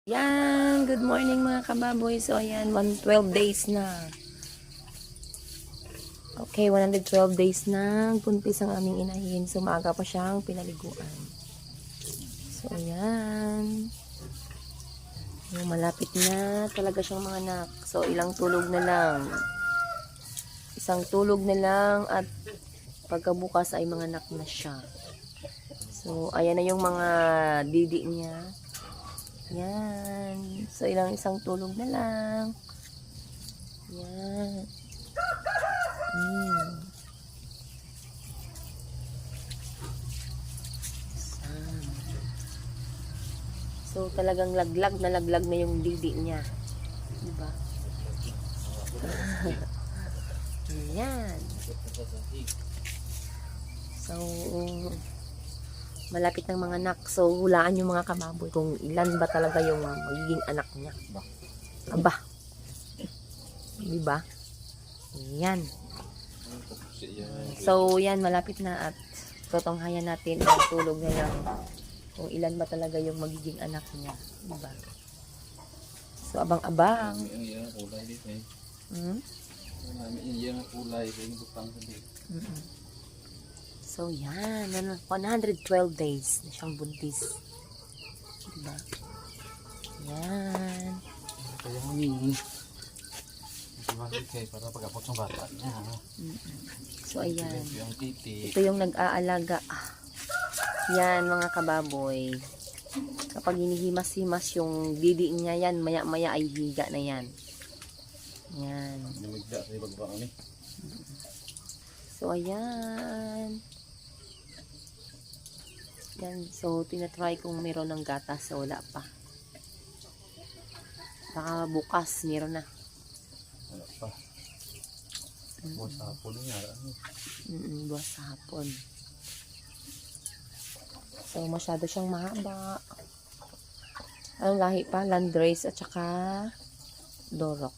Yan, good morning mga kababoy. So ayan, 112 days na. Okay, 112 days na buntis ang aming inahin. So maaga pa siyang pinaliguan. So ayan. So, malapit na talaga siyang mga anak. So ilang tulog na lang. Isang tulog na lang at pagkabukas ay mga anak na siya. So ayan na yung mga didi niya. Yan. So, isang tulog na lang. Yan. So, talagang laglag na yung didi niya. Diba? Yan. So, malapit ng mga anak. So, hulaan yung mga kababoy kung ilan ba talaga yung magiging anak niya. Aba. Diba? Yan. So, yan. Malapit na at totonghayan natin ang tulog na lang kung ilan ba talaga yung magiging anak niya. Diba? So, abang-abang. So, yan. 112 days na siyang buntis. Diba? Yan. Kaya humingi. Para pag-apot ng bata niya. So, ayan. Ito yung nag-aalaga. Yan, mga kababoy. Kapag hinihimas-himas yung didi niya yan, maya-maya ay higa na yan. Yan. So, ayan. Yan. So, tinatry kung meron ng gatas. So, wala pa. Baka bukas, meron na. Wala pa. Buwas sa hapon niya. Buwas sa hapon. So, masyado siyang mahaba. Anong lahi pa? Landrace at saka Dorok.